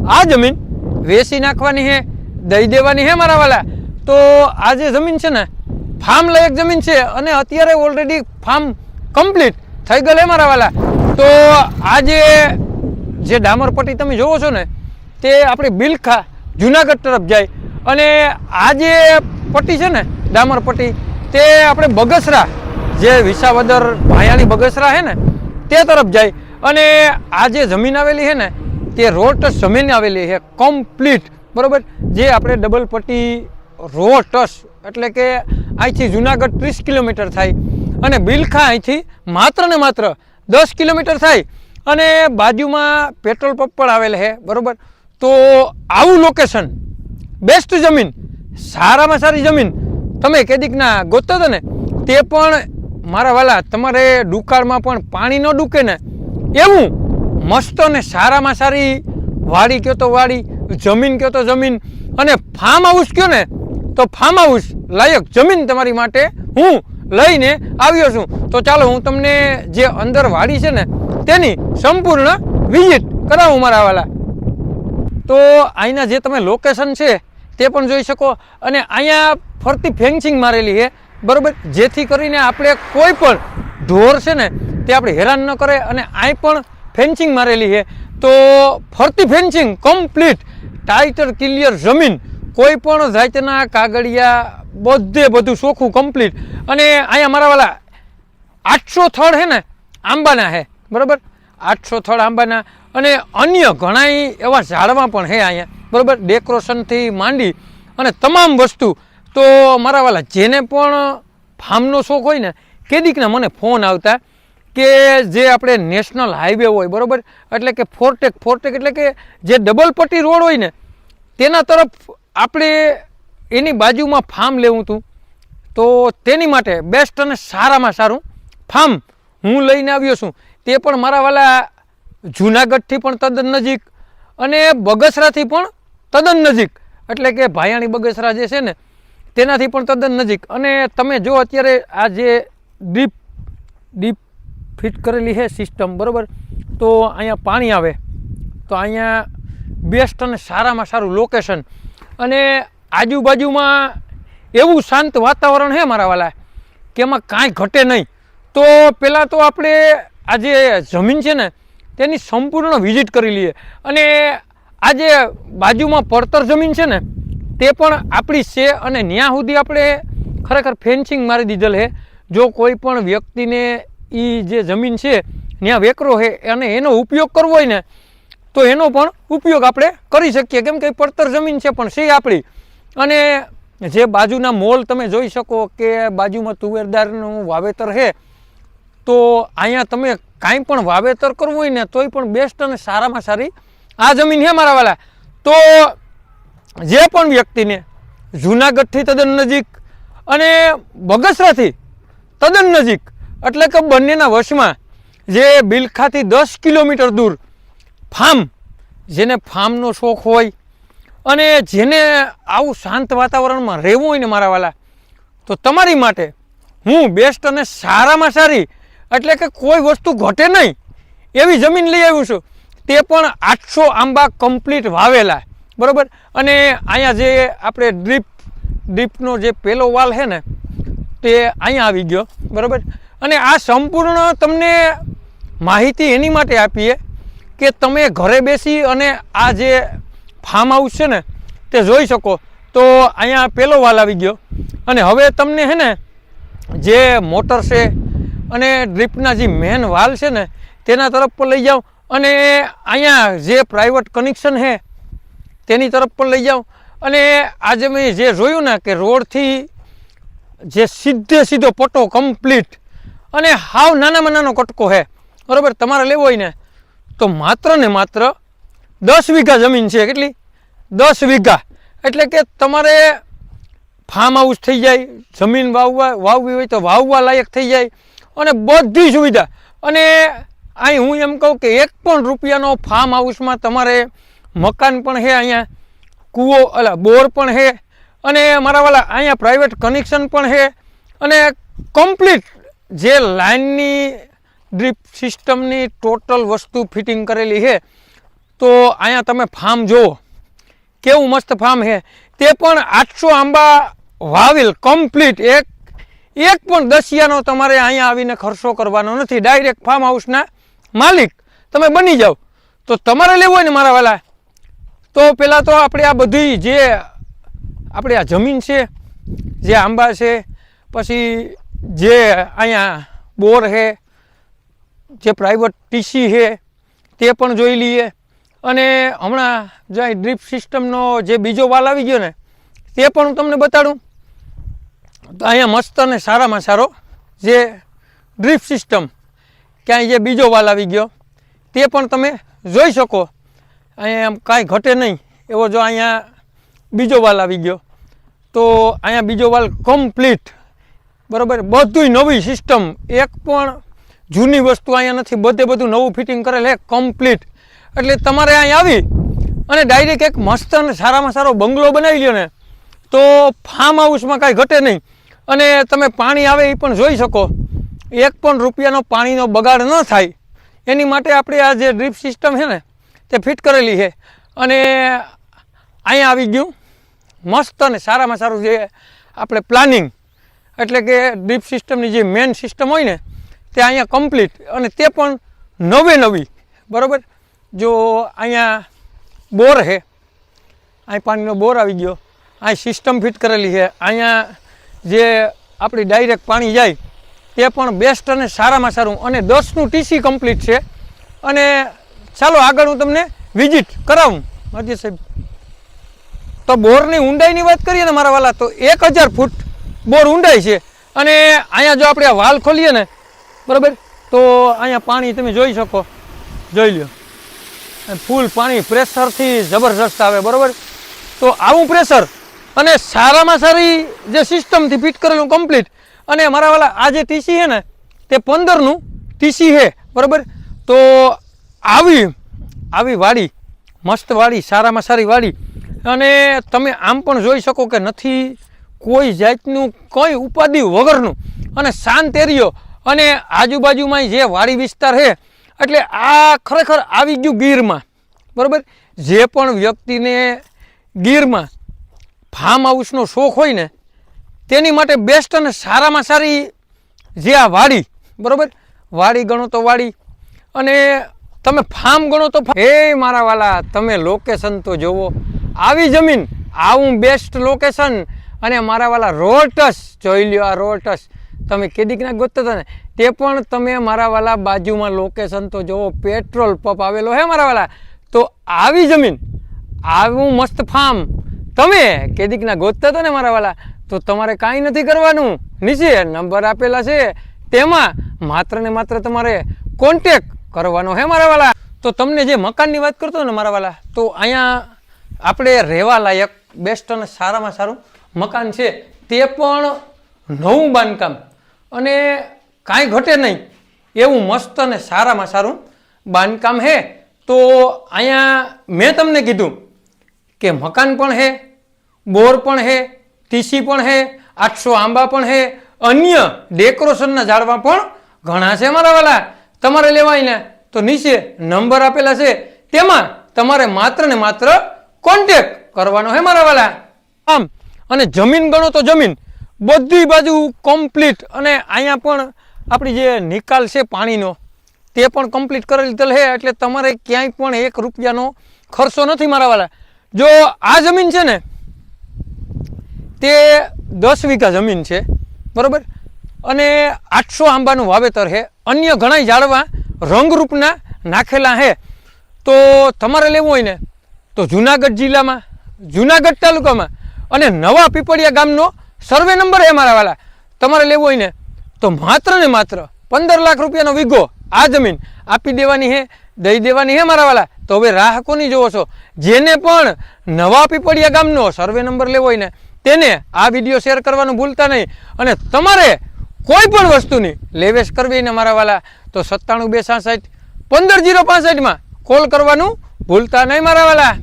આ જમીન વેચી નાખવાની છે, દઈ દેવાની છે મારા વાલા। તો આ જે જમીન છે ને ફાર્મ લાયક જમીન છે અને અત્યારે ઓલરેડી ફાર્મ કમ્પ્લીટ થઈ ગયેલ મારા વાલા। તો આ જે ડામર પટ્ટી તમે જોવો છો ને તે આપણી બિલખા જુનાગઢ તરફ જાય અને આ જે પટ્ટી છે ને ડામર પટ્ટી તે આપણે બગસરા જે વિસાવદર ભાયાણી બગસરા છે ને તે તરફ જાય અને આ જે જમીન આવેલી છે ને તે રોડ ટચ જમીન આવેલી છે કમ્પ્લીટ, બરાબર। જે આપણે ડબલ પટ્ટી રોડ ટચ એટલે કે અહીંથી જુનાગઢ 30 કિલોમીટર થાય અને બિલખા અહીંથી માત્ર ને માત્ર 10 કિલોમીટર થાય અને બાજુમાં પેટ્રોલ પંપ પણ આવેલ છે, બરાબર। તો આવું લોકેશન, બેસ્ટ જમીન, સારામાં સારી જમીન તમે કેદીકના ગોતતા હતા ને તે પણ મારા વાલા તમારે દુકાળમાં પણ પાણી ન ડૂકે ને એવું મસ્ત અને સારામાં સારી વાડી કયો તો વાડી, જમીન કયો તો જમીન અને ફાર્મ હાઉસ કયો ને તો ફાર્મ હાઉસ લાયક જમીન તમારી માટે હું લઈને આવ્યો છું। તો ચાલો હું તમને જે અંદર વાડી છે ને તેની સંપૂર્ણ વિઝિટ કરાવું મારા વાલા। તો અહીંના જે તમે લોકેશન છે તે પણ જોઈ શકો અને અહીંયા ફરતી ફેન્સિંગ મારેલી છે, બરાબર, જેથી કરીને આપણે કોઈ પણ ઢોર છે ને તે આપણે હેરાન ન કરે અને અહીં પણ ફેન્સિંગ મારેલી છે। તો ફરતી ફેન્સિંગ કમ્પ્લીટ ટાઇટર ક્લિયર જમીન, કોઈ પણ જાતના કાગળિયા બધું ચોખ્ખું કમ્પ્લીટ અને અહીંયા મારા વાલા 800 થડ છે ને આંબાના છે, બરાબર, 800 થડ આંબાના અને અન્ય ઘણા એવા ઝાડવા પણ છે અહીંયા, બરાબર, ડેકોરેશનથી માંડી અને તમામ વસ્તુ। તો મારા વાલા જેને પણ ફાર્મનો શોખ હોય ને કેદીકના મને ફોન આવતા કે જે આપણે નેશનલ હાઈવે હોય, બરાબર, એટલે કે ફોરટેક એટલે કે જે ડબલ પટ્ટી રોડ હોય ને તેના તરફ આપણે એની બાજુમાં ફાર્મ લેવું હતું। તો તેની માટે બેસ્ટ અને સારામાં સારું ફાર્મ હું લઈને આવ્યો છું। તે પણ મારા વાલા જુનાગઢથી પણ તદ્દન નજીક અને બગસરાથી પણ તદ્દન નજીક, એટલે કે ભાયાણી બગસરા જે છે ને તેનાથી પણ તદ્દન નજીક। અને તમે જો અત્યારે આ જે ડીપ ફિટ કરેલી છે સિસ્ટમ, બરાબર, તો અહીંયા પાણી આવે તો અહીંયા બેસ્ટ અને સારામાં સારું લોકેશન અને આજુબાજુમાં એવું શાંત વાતાવરણ છે મારા વાલા કે એમાં કાંઈ ઘટે નહીં। તો પહેલાં તો આપણે આ જે જમીન છે ને તેની સંપૂર્ણ વિઝિટ કરી લઈએ અને આ જે બાજુમાં પડતર જમીન છે ને તે પણ આપણી છે અને ત્યાં સુધી આપણે ખરેખર ફેન્સિંગ મારી દીધેલ છે। જો કોઈ પણ વ્યક્તિને એ જે જમીન છે ત્યાં વેકરો છે અને એનો ઉપયોગ કરવો હોય ને તો એનો પણ ઉપયોગ આપણે કરી શકીએ, કેમ કે પડતર જમીન છે પણ છે આપણી। અને જે બાજુના મોલ તમે જોઈ શકો કે બાજુમાં તુવેરદારનું વાવેતર છે, તો અહીંયા તમે કાંઈ પણ વાવેતર કરવું હોય ને તોય પણ બેસ્ટ અને સારામાં સારી આ જમીન છે મારા વાલા। તો જે પણ વ્યક્તિને જુનાગઢથી તદ્દન નજીક અને બગસરાથી તદ્દન નજીક એટલે કે બંનેના વશમાં જે બિલખાથી 10 કિલોમીટર દૂર ફાર્મ, જેને ફાર્મનો શોખ હોય અને જેને આવું શાંત વાતાવરણમાં રહેવું હોય ને મારા વાલા તો તમારી માટે હું બેસ્ટ અને સારામાં સારી એટલે કે કોઈ વસ્તુ ઘટે નહીં એવી જમીન લઈ આવ્યું છું। તે પણ 800 આંબા કમ્પ્લીટ વાવેલા, બરાબર। અને અહીંયા જે આપણે ડ્રીપનો જે પહેલો વાલ છે ને તે અહીંયા આવી ગયો, બરાબર। અને આ સંપૂર્ણ તમને માહિતી એની માટે આપીએ કે તમે ઘરે બેસી અને આ જે ફાર્મ હાઉસ છે ને તે જોઈ શકો। તો અહીંયા પહેલો વાલ આવી ગયો અને હવે તમને છે ને જે મોટર છે અને ડ્રીપના જે મેન વાલ છે ને તેના તરફ પણ લઈ જાઓ અને અહીંયા જે પ્રાઇવેટ કનેક્શન છે તેની તરફ પણ લઈ જાઓ અને આજે મેં જે જોયું ને કે રોડથી જે સીધો પટ્ટો કમ્પ્લીટ અને હાવ નાનામાં નાનો કટકો છે, બરાબર। તમારે લેવો હોય ને તો માત્ર ને માત્ર 10 વીઘા જમીન છે। કેટલી? 10 વીઘા, એટલે કે તમારે ફાર્મ હાઉસ થઈ જાય, જમીન વાવવી હોય તો વાવવા લાયક થઈ જાય અને બધી સુવિધા। અને અહીં હું એમ કહું કે 1 પણ રૂપિયાનો ફાર્મ હાઉસમાં તમારે મકાન પણ છે, અહીંયા કૂવો બોર પણ છે અને મારા વાલા અહીંયા પ્રાઇવેટ કનેક્શન પણ છે અને કમ્પ્લીટ જે લાઇનની ડ્રીપ સિસ્ટમની ટોટલ વસ્તુ ફિટિંગ કરેલી છે। તો અહીંયા તમે ફાર્મ જુઓ, કેવું મસ્ત ફાર્મ છે. તે પણ 800 આંબા વાવેલ કમ્પ્લીટ. એક પણ દસિયાનો તમારે અહીંયા આવીને ખર્ચો કરવાનો નથી. ડાયરેક્ટ ફાર્મ હાઉસના માલિક તમે બની જાઓ. તો તમારે લેવું હોય ને મારા વાલા, તો પહેલાં તો આપણે આ બધી જે આપણે આ જમીન છે, જે આંબા છે, પછી જે અહીંયા બોર છે, જે પ્રાઇવેટ ટીસી છે તે પણ જોઈ લઈએ. અને હમણાં જે ડ્રીપ સિસ્ટમનો જે બીજો વાલ આવી ગયો ને તે પણ હું તમને બતાડું. તો અહીંયા મસ્ત અને સારામાં સારો જે ડ્રીપ સિસ્ટમ ક્યાંય જે બીજો વાલ આવી ગયો તે પણ તમે જોઈ શકો. અહીંયા આમ કાંઈ ઘટે નહીં એવો જો અહીંયા બીજો વાલ આવી ગયો. તો અહીંયા બીજો વાલ કમ્પ્લીટ, બરાબર, બધું નવી સિસ્ટમ, એક પણ જૂની વસ્તુ અહીંયા નથી. બધું નવું ફિટિંગ કરેલ છે કમ્પ્લીટ. એટલે તમારે અહીંયા આવી અને ડાયરેક્ટ એક મસ્ત અને સારામાં સારો બંગલો બનાવી લ્યો ને તો ફાર્મ હાઉસમાં કાંઈ ઘટે નહીં. અને તમે પાણી આવે એ પણ જોઈ શકો. એક પણ રૂપિયાનો પાણીનો બગાડ ન થાય એની માટે આપણે આ જે ડ્રીપ સિસ્ટમ છે ને તે ફિટ કરેલી છે. અને અહીંયા આવી ગયું મસ્ત અને સારામાં સારું જે આપણે પ્લાનિંગ, એટલે કે ડ્રીપ સિસ્ટમની જે મેન સિસ્ટમ હોય ને તે અહીંયા કમ્પ્લીટ. અને તે પણ નવી, બરાબર. જો અહીંયા બોર છે, અહીં પાણીનો બોર આવી ગયો, અહીં સિસ્ટમ ફિટ કરેલી છે. અહીંયા જે આપણી ડાયરેક્ટ પાણી જાય તે પણ બેસ્ટ અને સારામાં સારું. અને 10નું ટીસી કમ્પ્લીટ છે. અને ચાલો આગળ હું તમને વિઝિટ કરાવું અજય સાહેબ. તો બોરની ઊંડાઈની વાત કરીએ ને મારા વાલા, તો 1000 ફૂટ બોર ઊંડાઈ છે. અને અહીંયા જો આપણે આ વાલ ખોલીએ ને, બરાબર, તો અહીંયા પાણી તમે જોઈ શકો, જોઈ લો, ફૂલ પાણી પ્રેશરથી જબરજસ્ત આવે, બરાબર. તો આવું પ્રેશર અને સારામાં સારી જે સિસ્ટમથી ફિટ કરેલું કમ્પ્લીટ. અને મારા વાલા આ જે ટીસી છે ને તે 15નું ટીસી છે, બરાબર. તો આવી વાડી, મસ્ત વાડી, સારામાં સારી વાડી. અને તમે આમ પણ જોઈ શકો કે નથી કોઈ જાતનું કોઈ ઉપાધિ વગરનું અને શાંત એરિયો. અને આજુબાજુમાં જે વાડી વિસ્તાર છે, એટલે આ ખરેખર આવી ગયું ગીરમાં, બરાબર. જે પણ વ્યક્તિને ગીરમાં ફાર્મ હાઉસનો શોખ હોય ને તેની માટે બેસ્ટ અને સારામાં સારી જે આ વાડી, બરાબર. વાડી ગણો તો વાડી અને તમે ફાર્મ ગણો તો એ મારા વાલા તમે લોકેશન તો જોવો. આવી જમીન, આવું બેસ્ટ લોકેશન. અને મારા વાલા રોટસ જોઈ લ્યો, આ રોટસ તમે કેદીકના ગોતતા હતા ને તે પણ તમે મારા વાલા બાજુમાં લોકેશન તો જોવો. પેટ્રોલ પંપ આવેલો હે મારા વાલા. તો આવી જમીન, આવું મસ્ત ફાર્મ તમે કેદીકના ગોતતા હતા ને મારા વાલા, તો તમારે કાંઈ નથી કરવાનું. નીચે નંબર આપેલા છે તેમાં માત્ર ને માત્ર તમારે કોન્ટેક કરવાનો હે મારા વાલા. તો તમને જે મકાનની વાત કરતો ને મારા વાલા, તો અહીંયા આપણે રહેવા લાયક બેસ્ટ અને સારામાં સારું મકાન છે. તે પણ નવું બાંધકામ અને કાંઈ ઘટે નહીં એવું મસ્ત અને સારામાં સારું બાંધકામ છે. તો અહીંયા મેં તમને કીધું કે મકાન પણ છે, બોર પણ છે, ટીસી પણ છે, 800 આંબા પણ છે, અન્ય ડેકોરેશનના ઝાડવા પણ ઘણા છે મારા વાલા. તમારે લેવાય ને તો નીચે નંબર આપેલા છે તેમાં તમારે માત્ર ને માત્ર કોન્ટેક કરવાનો હે મારા વાલા. આમ અને જમીન ગણો તો જમીન બધી બાજુ કમ્પ્લીટ. અને અહીંયા પણ આપણી જે નિકાલ છે પાણીનો તે પણ કમ્પ્લીટ કરેલી છે. એટલે તમારે ક્યાંય પણ 1 રૂપિયાનો ખર્ચો નથી મારા વાલા. જો આ જમીન છે ને તે 10 વીઘા જમીન છે, બરાબર. અને 800 આંબાનું વાવેતર છે. અન્ય ઘણા ઝાડવા રંગરૂપના નાખેલા છે. તો તમારે લેવું હોય ને તો જુનાગઢ જિલ્લામાં, જુનાગઢ તાલુકામાં અને નવા પીપળિયા ગામનો સર્વે નંબર છે મારા વાલા. તમારે લેવું હોય ને તો માત્ર ને માત્ર 15 લાખ રૂપિયાનો વીઘો આ જમીન આપી દેવાની છે, દઈ દેવાની છે મારા વાલા. તો હવે રાહ કોની જોવો છો? જેને પણ નવા પીપળિયા ગામનો સર્વે નંબર લેવો હોય ને તેને આ વિડીયો શેર કરવાનું ભૂલતા નહીં. અને તમારે કોઈ પણ વસ્તુની લેવેશ કરવી ને મારા વાલા તો 97 266 15065 કોલ કરવાનું ભૂલતા નહીં મારા વાલા.